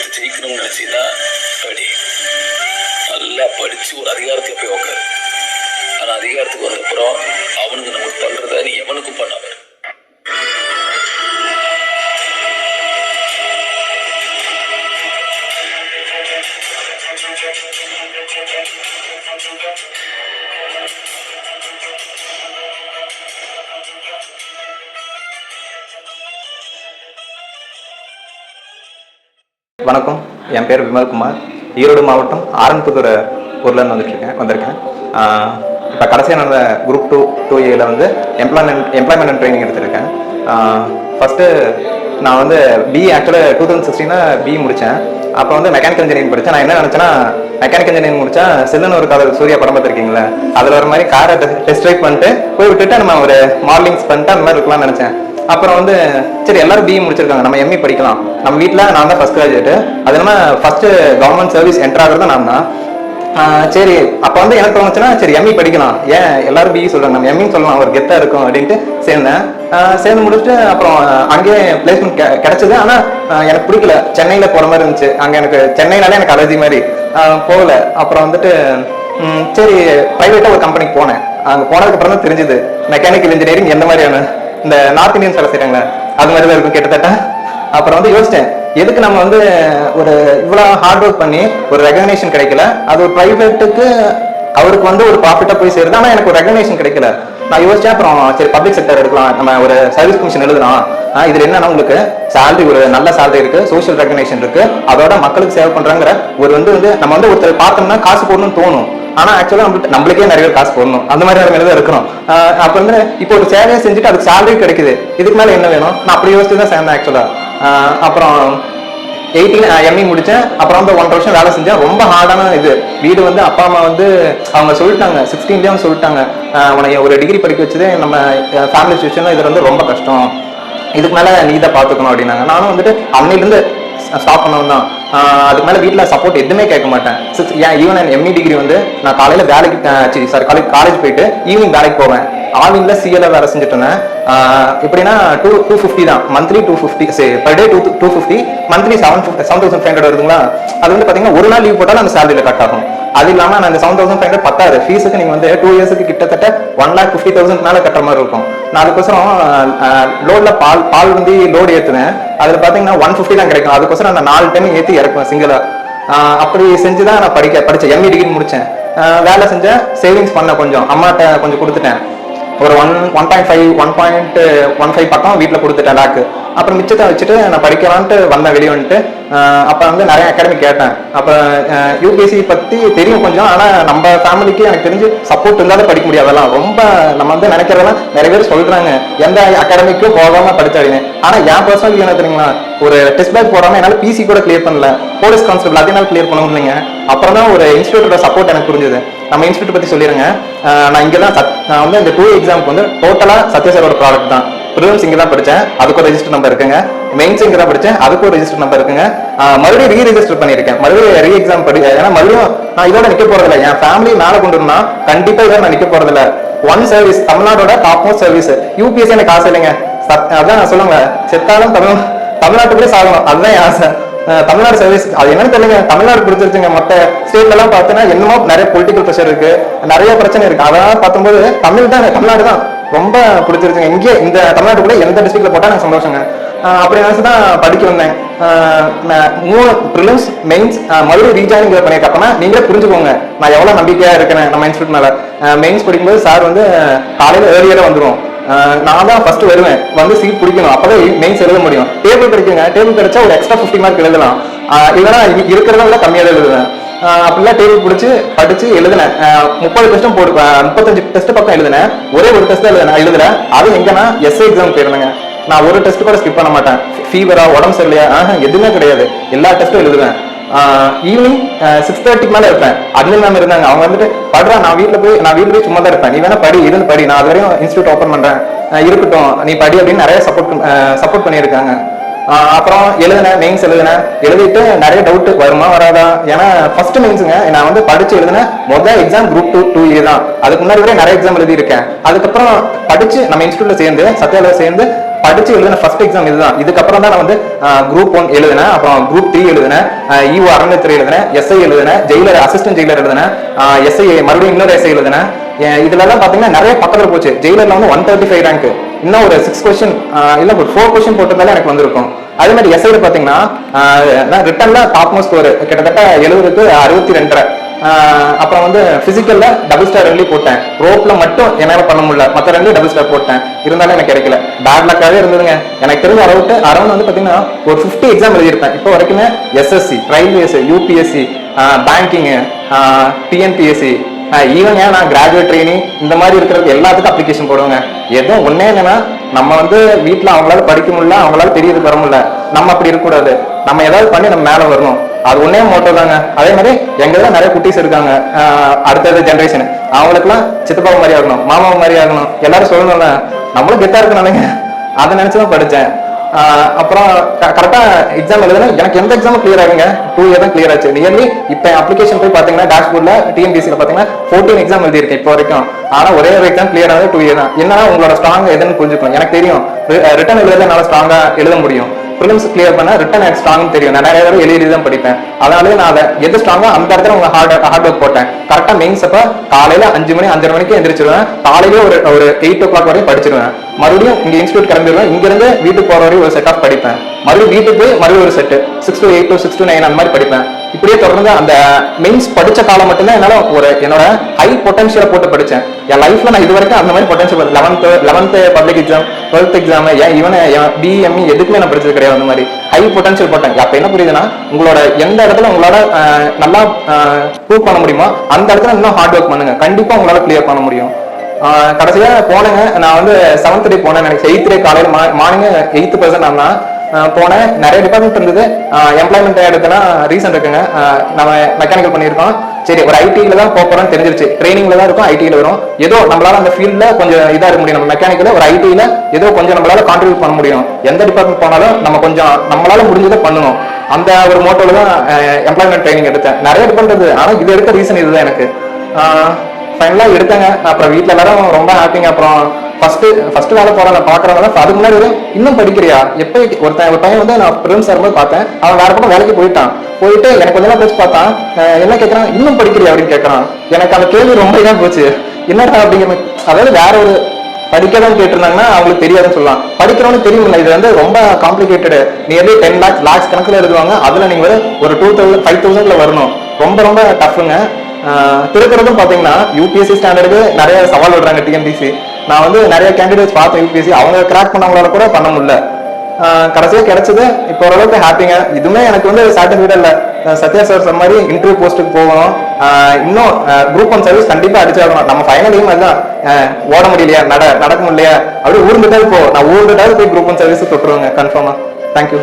வாழ்க்கையில் ஜெயிக்கணும்னு நினைச்சீங்கன்னா படி, நல்லா படிச்சு ஒரு அதிகாரத்துல போய் உட்காரு. ஆனா அதிகாரத்துக்கு வந்தப்புறம் அவனுக்கு நமக்கு பண்றத நீ எவனுக்கும் பண்ணாம. வணக்கம், என் பேர் விமல்குமார். ஈரோடு மாவட்டம் ஆரன்புத்தூர் ஊர்லேருந்து வந்திருக்கேன். இப்போ கடைசியாக நடந்த குரூப் 2A வந்து எம்ப்ளாய்மெண்ட் அண்ட் ட்ரைனிங் எடுத்திருக்கேன். ஃபஸ்ட்டு நான் வந்து பிஇ ஆக்சுவலாக 2016 பிஇ முடித்தேன். அப்போ வந்து மெக்கானிக்கல் இன்ஜினியரிங் படித்தேன். நான் என்ன நினச்சேன்னா, மெக்கானிக்கல் இன்ஜினியரிங் முடித்தா செல்லுன்னு ஒரு காதல் சூர்யா படம் பார்த்துருக்கீங்களா, அதில் ஒரு மாதிரி காரை டெஸ்ட் ட்ரைவ் பண்ணிட்டு போய் விட்டுட்டு நம்ம ஒரு மாடலிங்ஸ் பண்ணிட்டு அந்த மாதிரி இருக்கலாம்னு நினச்சேன். அப்புறம் வந்து சரி எல்லாரும் பிஇ முடிச்சிருக்காங்க, நம்ம எம்இ படிக்கலாம். நம்ம வீட்டில் நான் தான் ஃபர்ஸ்ட் கிராஜுவேட்டு, அது இல்லாமல் ஃபர்ஸ்ட் கவர்மெண்ட் சர்வீஸ் என்டர் ஆகிறது நான் தான். சரி அப்போ வந்து எனக்கு தோணுச்சுன்னா சரி எம்இ படிக்கலாம், ஏன் எல்லாரும் பிஇ சொல்கிறாங்க, நம்ம எம்இன்னு சொல்லலாம், ஒரு கெத்தாக இருக்கும் அப்படின்ட்டு சேர்ந்தேன். சேர்ந்து முடிச்சுட்டு அப்புறம் அங்கேயே பிளேஸ்மெண்ட் கிடச்சிது. ஆனால் எனக்கு பிடிக்கல, சென்னையில் போகிற மாதிரி இருந்துச்சு. அங்கே எனக்கு சென்னைனாலே எனக்கு அலர்ஜி மாதிரி போகல. அப்புறம் வந்துட்டு சரி ப்ரைவேட்டாக ஒரு கம்பெனிக்கு போனேன். அங்கே போனதுக்கப்புறம் தான் தெரிஞ்சுது மெக்கானிக்கல் இன்ஜினியரிங் எந்த மாதிரியான இந்த நார்த் இந்தியன்ஸ் வேலை செய்கிறாங்க அது மாதிரி தான் இருக்கும் கிட்டத்தட்ட. அப்புறம் வந்து யோசிச்சேன், எதுக்கு நம்ம வந்து ஒரு இவ்வளோ ஹார்ட் ஒர்க் பண்ணி ஒரு ரெகக்னேஷன் கிடைக்கல, அது ஒரு ப்ரைவேட்டுக்கு அவருக்கு வந்து ஒரு ப்ராஃபிட்டாக போய் சேருது, ஆனால் எனக்கு ஒரு ரெகக்னேஷன் கிடைக்கல. நான் யோசிச்சேன், அப்புறம் சரி பப்ளிக் செக்டர் எடுக்கலாம், நம்ம ஒரு சர்வீஸ் கமிஷன் எழுதலாம். இதில் என்னன்னா உங்களுக்கு சேலரி, ஒரு நல்ல சேலரி இருக்கு, சோஷியல் ரெகக்னேஷன் இருக்கு, அதோட மக்களுக்கு சேவ் பண்றாங்கிற ஒரு வந்து நம்ம வந்து ஒருத்தர் பார்த்தோம்னா காசு போடணும்னு தோணும். ஆனா ஆக்சுவலா நம்மளுக்கே நிறைய காசு போடணும், அந்த மாதிரி தான் இருக்கிறோம். அப்ப வந்து இப்போ ஒரு சேவையை செஞ்சுட்டு அதுக்கு சேலரி கிடைக்குது, இதுக்கு மேல என்ன வேணும்? நான் அப்படி யோசிச்சு தான் சேர்ந்தேன் ஆக்சுவலா. அப்புறம் 18 எம்இ முடிச்சேன். அப்புறம் வந்து 1 வருஷம் வேலை செஞ்சேன். ரொம்ப ஹார்டான இது. வீடு வந்து அப்பா அம்மா வந்து அவங்க சொல்லிட்டாங்க, 16 சொல்லிட்டாங்க, உனக்கு ஒரு டிகிரி படிக்க வச்சதே நம்ம ஃபேமிலி சுச்சுவேஷன், இது வந்து ரொம்ப கஷ்டம், இதுக்கு மேல நீ தான் பாத்துக்கணும் அப்படின்னாங்க. நானும் வந்துட்டு அன்னையிலிருந்து ஸ்டாப் பண்ணவும் தான். அதுக்கு மேலே வீட்டில் சப்போர்ட் எதுவுமே கேட்க மாட்டேன். ஈவன் அண்ட் எம்இ டிகிரி வந்து நான் காலையில் வேலைக்கு காலேஜ் போயிட்டு ஈவினிங் வேலைக்கு போவேன். ஆவினில் சிஎல்ல வேலை செஞ்சுட்டு இருந்தேன். எப்படின்னா 250 தான் மந்த்லி, 250 பர் டே 250, மந்த்லி 7,500 வருதுங்களா. அது வந்து பார்த்தீங்கன்னா ஒரு நாள் லீவ் போட்டாலும் அந்த சேலரியில் கட் ஆகும். அது இல்லாமல் நான் இந்த 7,500 பத்தாது, ஃபீஸுக்கு நீங்கள் வந்து 2 இயர்ஸுக்கு கிட்டத்தட்ட 1,50,000 மேலே கட்டுற மாதிரி இருக்கும். நான் அதுக்கோசரம் லோடில் பால் வந்து லோடு ஏற்றுவேன். அதில் பார்த்தீங்கன்னா 150 தான் கிடைக்கும். அதுக்கோசரம் நான் 4 டைம் ஏற்றி இறக்குவேன் சிங்கிளா. அப்படி செஞ்சு தான் நான் படித்தேன். எம்இ டிகிரி முடித்தேன். வேலை செஞ்சேன், சேவிங்ஸ் பண்ண கொஞ்சம் அம்மாட்ட கொஞ்சம் கொடுத்துட்டேன். ஒரு 1.15 பக்கம் வீட்டில் கொடுத்துட்டேன் லேக்கு. அப்புறம் மிச்சத்தை வச்சுட்டு நான் படிக்கலான்ட்டு வந்தேன், வெளியே வந்துட்டு. அப்போ வந்து நிறைய அகாடமி கேட்டேன். அப்புறம் யூபிஎஸ்சி பற்றி தெரியும் கொஞ்சம், ஆனால் நம்ம ஃபேமிலிக்கு எனக்கு தெரிஞ்சு சப்போர்ட் இருந்தாலும் படிக்க முடியாது. அதெல்லாம் ரொம்ப நம்ம வந்து நினைக்கிறதெல்லாம் நிறைய பேர் சொல்கிறாங்க, எந்த அகாடமிக்கும் போகாமல் படிச்சாடிங்க. ஆனால் என் பர்சனல் என்ன தெரியுங்களா, ஒரு டெஸ்ட் பேக் போடாமல் என்னால் பிசி கூட கிளியர் பண்ணல, போலீஸ் கான்ஸ்டபிள் அதனால கிளியர் பண்ண முடியலைங்க. அப்புறம் தான் ஒரு இன்ஸ்டியூட்டோட சப்போர்ட் எனக்கு புரிஞ்சுது. நம்ம இன்ஸ்டியூட் பற்றி சொல்லிடுங்க. நான் இங்கே தான் நான் வந்து இந்த 2 எக்ஸாமுக்கு வந்து டோட்டலாக சத்யசாரோட ப்ராடக்ட் தான். ப்ரிலிம்ஸ் இங்கே தான் படித்தேன், அதுக்கு ஒரு ரெஜிஸ்டர் நம்பர் இருக்குங்க. மெயின்ஸ் இங்கே தான் படித்தேன், அதுக்கு ஒரு ரெஜிஸ்டர் நம்பர் இருக்குங்க. மறுபடியும் ரீரெஜிஸ்டர் பண்ணியிருக்கேன், மறுபடியும் எக்ஸாம் ஏன்னா மறுபடியும் நான் இதோட நிற்க போறதில்ல. என் ஃபேமிலி மேலே கொண்டு வரணும்னா கண்டிப்பாக இதோட நான் நிற்க போறதில்ல. ஒன் சர்வீஸ், தமிழ்நாடோட டாப் மோஸ்ட் சர்வீஸ். யூபிஎஸ்சி எனக்கு ஆசை இல்லைங்க, அதான் சொல்லுவாங்க, செத்தாலும் தமிழ்நாட்டுக்குள்ளே சாகணும், அதுதான் என் ஆசை. தமிழ்நாடு சர்வீஸ் அது என்னன்னு தெரியல, தமிழ்நாடு பிடிச்சிருச்சுங்க. மற்ற ஸ்டேட்ல எல்லாம் பார்த்தோன்னா என்னமோ நிறைய பொலிட்டிக்கல் ப்ரெஷர் இருக்கு, நிறைய பிரச்சனை இருக்கு. அதெல்லாம் பார்க்கும்போது தமிழ்நாடு தான் ரொம்ப பிடிச்சிருச்சுங்க. இங்கே இந்த தமிழ்நாட்டுக்குள்ள எந்த டிஸ்ட்ரிக்ட்ல போட்டா எனக்கு சந்தோஷங்க. அப்படி நினைச்சுதான் படிக்க வந்தேன். 3 ப்ரிலிம்ஸ், மெயின்ஸ், மறுபடியும் ரீஜாயினிங் பண்ணியிருக்கேன். அப்பனா நீங்களே புரிஞ்சுக்கோங்க நான் எவ்வளவு நம்பிக்கையா இருக்கேன் நம்ம இன்ஸ்டியூட் மேல. மெயின்ஸ் படிக்கும்போது சார் வந்து காலையில ஏர்லியரா வந்துடும், நான் தான் ஃபர்ஸ்ட் வருவேன், வந்து சீட் பிடிக்கணும், அப்பதான் மெயின்ஸ் எழுத முடியும். டேபிள் கிடைக்குங்க, டேபிள் கிடைச்சா ஒரு எக்ஸ்ட்ரா 50 மார்க் எழுதலாம், இல்லைன்னா இருக்கிறத விட கம்மியாக எழுதுவேன். அப்படிலாம் டேபிள் பிடிச்சி படிச்சு எழுதினேன். 30 டெஸ்ட்டும் 35 டெஸ்ட் பக்கம் எழுதினேன். ஒரே ஒரு டெஸ்ட் எழுதுறேன். அது எங்கன்னா எஸ்ஐ எக்ஸாம் போயிருந்தேங்க. நான் ஒரு டெஸ்ட் கூட ஸ்கிப் பண்ண மாட்டேன். ஃபீவரா, உடம்பு சரியில்லையா, எதுவுமே கிடையாது, எல்லா டெஸ்ட்டும் எழுதுவேன். ஈவினிங் 6:30 மேல இருப்பேன். அட்மின் மேம் இருந்தாங்க, அவங்க வந்துட்டு படுறா, நான் வீட்டுல போய் சும்மா தான் இருப்பேன், நீ வேணா படி, நான் அது வரையும் இன்ஸ்டியூட் ஓப்பன் பண்றேன், இருக்கட்டும் நீ படி அப்படின்னு நிறைய சப்போர்ட் பண்ணியிருக்காங்க. அப்புறம் மெயின்ஸ் எழுதிட்டு நிறைய டவுட் வருமா வராதா. ஏன்னா ஃபர்ஸ்ட் மெயின்ஸுங்க நான் வந்து படிச்சு எழுதினேன். முதல் எக்ஸாம் குரூப் 2A தான். அதுக்கு முன்னாடி வரை நிறைய எக்ஸாம் எழுதி இருக்கேன். அதுக்கப்புறம் படிச்சு நம்ம இன்ஸ்டியூட்ல சேர்ந்து சத்யால சேர்ந்து படிச்சு எழுதின ஃபர்ஸ்ட் எக்ஸாம் இதுதான். இதுக்கப்புறம் தான் நான் வந்து குரூப் 1 எழுதினேன், அப்புறம் குரூப் 3 எழுதினேன், ஈஓ அறநிலையத்துறை எழுதினேன், எஸ்ஐ எழுதினேன், ஜெயிலர் அசிஸ்டன்ட் ஜெயிலர் எழுதினேன், எஸ்ஐ மறுபடியும் இன்னொரு எஸ்ஐ எழுதினேன். இதுல எல்லாம் பாத்தீங்கன்னா நிறைய பக்கத்துல போச்சு. ஜெயிலர்ல வந்து 135 ரேங்க், இன்னும் ஒரு 6 கொஸ்டின் இல்ல ஒரு 4 கொஸ்டின் போட்டிருந்தாலே எனக்கு வந்திருக்கும். அதே மாதிரி எஸ்ஐல பாத்தீங்கன்னா ரிட்டன்ல டாப் மோஸ்ட் ஸ்கோர் கிட்டத்தட்ட 70க்கு 62. அப்புறம் வந்து பிசிக்கல்ல டபுள் ஸ்டார் ரெண்டு போட்டேன், ரோப்ல மட்டும் என்னால பண்ண முடியல, மற்ற ரெண்டு டபுள் ஸ்டார் போட்டேன், இருந்தாலும் எனக்கு கிடைக்கல. பேட் லக்காவே இருந்ததுங்க. எனக்கு தெரிஞ்ச அரௌண்ட் வந்து பாத்தீங்கன்னா ஒரு 50 எக்ஸாம் எழுதியிருப்பேன் இப்போ வரைக்குமே. SSC, railways, UPSC, banking, TNPSC, even ஏன் நான் கிராஜுவேட் ட்ரைனிங் இந்த மாதிரி இருக்கிறது எல்லாத்துக்கும் அப்ளிகேஷன் போடுவாங்க. எதுவும் ஒன்னே என்னன்னா நம்ம வந்து வீட்டுல அவங்களால படிக்க முடியல, அவங்களால தெரியறது வர முடியல, நம்ம அப்படி இருக்கக்கூடாது, நம்ம ஏதாவது பண்ணி நம்ம மேல வரணும். அது ஒன்னே மோட்டோ தாங்க. அதே மாதிரி எங்கதான் நிறைய குட்டீஸ் இருக்காங்க, அடுத்தது ஜென்ரேஷன், அவங்களுக்கு எல்லாம் சித்தப்பா மாதிரி ஆகணும், மாமா மாதிரி ஆகணும், எல்லாரும் சொல்லணும்ல, நம்மளும் கெத்தா இருக்கணும்ங்க. அதை நினைச்சுதான் படிச்சேன். அப்புறம் கரெக்டா எக்ஸாம் எழுதுனா எனக்கு எந்த எக்ஸாமும் கிளியர் ஆகுங்க. 2 இயர் தான் கிளியர் ஆச்சு. நியர்லி இப்ப அப்ளிகேஷன் போய் பாத்தீங்கன்னா டேஷ்போர்ட்ல டிஎன்பிஎஸ்சில பாத்தீங்கன்னா 14 எக்ஸாம் எழுதியிருக்கேன் இப்போ வரைக்கும். ஆனா ஒரே ஒரு எக்ஸாம் கிளியர் ஆகுது 2 இயர் தான். என்னன்னா உங்களோட ஸ்ட்ராங் எதுன்னு புரிஞ்சுக்கணும். எனக்கு தெரியும் ரிட்டன் எழுத என்னால ஸ்ட்ராங்கா எழுத முடியும். ப்ரிலிம்ஸ் கிளியர் பண்ண ரிட்டன் எனக்கு ஸ்ட்ராங் தெரியும். நான் நிறைய தடவை எழுதி தான் படிப்பேன். அதனாலே நான் அதை எது ஸ்ட்ராங்கா அந்த இடத்துல உங்க ஹார்ட் ஒர்க் போட்டேன். கரெக்டா மெயின்ஸ் அப்ப காலையில 5 மணி 5:30 மணிக்கு எந்திரிச்சிருவேன். காலையில ஒரு 8 o'clock வரையும் படிச்சிருவேன். மறுபடியும் இங்க இன்ஸ்டியூட் கிளம்பிடுவேன். இங்க இருந்து வீட்டுக்கு போற வரையும் ஒரு செட் ஆஃப் படிப்பேன். மறுபடியும் வீட்டுக்கு போய் மறுபடியும் ஒரு செட் 6 to 8 to 6 to 9 அந்த மாதிரி படிப்பேன். இப்படியே தொடர்ந்து அந்த மெயின்ஸ் படிச்ச காலம் மட்டும்தான் என்னால என்னோட ஹை பொட்டன்ஷியலை போட்டு படிச்சேன். என் லைஃப்ல நான் இது வரைக்கும் அந்த மாதிரி potential 11th public exam, 12th exam, even பிஎம்இ எதுக்குமே நான் படிச்சது கிடையாது. அந்த மாதிரி ஹை பொட்டன்ஷியல் போட்டேன். அப்ப என்ன புரியுதுன்னா உங்களோட எந்த இடத்துல உங்களால நல்லா ப்ரூவ் பண்ண முடியுமோ அந்த இடத்துல இன்னும் ஹார்ட் ஒர்க் பண்ணுங்க, கண்டிப்பா உங்களால கிளியர் பண்ண முடியும். கடைசியா போனேங்க, நான் வந்து 7th டே போனேன். எனக்கு 8th டே காலையில மார்னிங் 8% நான் போனேன். நிறைய டிபார்ட்மெண்ட் இருந்தது. எம்ப்ளாய்மெண்ட் எடுத்தனா ரீசன் இருக்குங்க. நம்ம மெக்கானிக்கல் பண்ணியிருக்கோம். சரி ஒரு ஐடியில தான் போறோம்னு தெரிஞ்சிருச்சு. ட்ரைனிங்ல தான் இருக்கும், ஐடியில வரும். ஏதோ நம்மளால அந்த ஃபீல்ட்ல கொஞ்சம் இதா இருக்க முடியும். நம்ம மெக்கானிக்கல ஒரு ஐடியில ஏதோ கொஞ்சம் நம்மளால கான்ட்ரிபியூட் பண்ண முடியும். எந்த டிபார்ட்மெண்ட் போனாலும் நம்ம கொஞ்சம் நம்மளால முடிஞ்சதை பண்ணணும். அந்த ஒரு மோட்டோல தான் எம்ப்ளாய்மெண்ட் ட்ரைனிங் எடுத்தேன். நிறைய டிபார்ட்மெண்ட், ஆனா இது எடுக்க ரீசன் இதுதான் எனக்கு. ஃபைனலா எடுத்தாங்க. அப்புறம் வீட்டுல எல்லாரும் ரொம்ப ஹாப்பிங்க. அப்புறம் ஃபர்ஸ்ட் வேலை போறாங்க பாக்குறவங்க. அதுக்கு முன்னாடி இன்னும் படிக்கிறியா, எப்ப ஒரு பையன் வந்து நான் ப்ரிலிம்ஸ் வரும்போது பார்த்தேன், அவன் வேற பக்கம் வேலைக்கு போயிட்டு எனக்கு கொஞ்ச நாள் பேச்சு பார்த்தான். என்ன கேட்கறான், இன்னும் படிக்கிறியா அப்படின்னு கேட்கறான். எனக்கு அந்த கேள்வி ரொம்ப இதா போச்சு. என்னடா அப்படிங்கிற, அதாவது வேற ஒரு படிக்கதான் கேட்டிருந்தாங்கன்னா அவங்களுக்கு தெரியாதுன்னு சொல்லலாம். படிக்கிறவனு தெரியுமில்ல, இது வந்து ரொம்ப காம்ப்ளிகேட்டடு. நியர்லி 10 lakhs கணக்குல எழுதுவாங்க. அதுல நீங்க ஒரு 2000 5000 வரணும். ரொம்ப ரொம்ப டஃப்ங்க. திருக்குறதும் பாத்தீங்கன்னா யூபிஎஸ்சி ஸ்டாண்டர்டுக்கு நிறைய சவால் விடுறாங்க டிஎன்பிசி. நான் வந்து நிறைய கேண்டிடேட்ஸ் பார்த்தேன் யூபிஎஸ்சி, அவங்க கிராக் பண்ணவங்களால கூட பண்ண முடியல. கடைசியா கிடைச்சது. இப்போ ஓரளவுக்கு ஹாப்பிங்க. இதுவுமே எனக்கு வந்து சாட்டிஸ்ஃபைடா இல்ல. சத்யா சார் சொன்ன மாதிரி இன்டர்வியூ போஸ்ட்டுக்கு போகணும். இன்னும் குரூப் 1 சர்வீஸ் கண்டிப்பா அடிச்சாகணும். நம்ம ஃபைனல் எய்ம் அதுதான். ஓட முடியலையா, நடக்க முடியலையா, அப்படியே ஊர்ந்துட்டாவது நான் ஊர்ந்துட்டாவது போய் குரூப் 1 சர்வீஸ் தொட்டுருவாங்க கன்ஃபார்மா. தேங்க்யூ.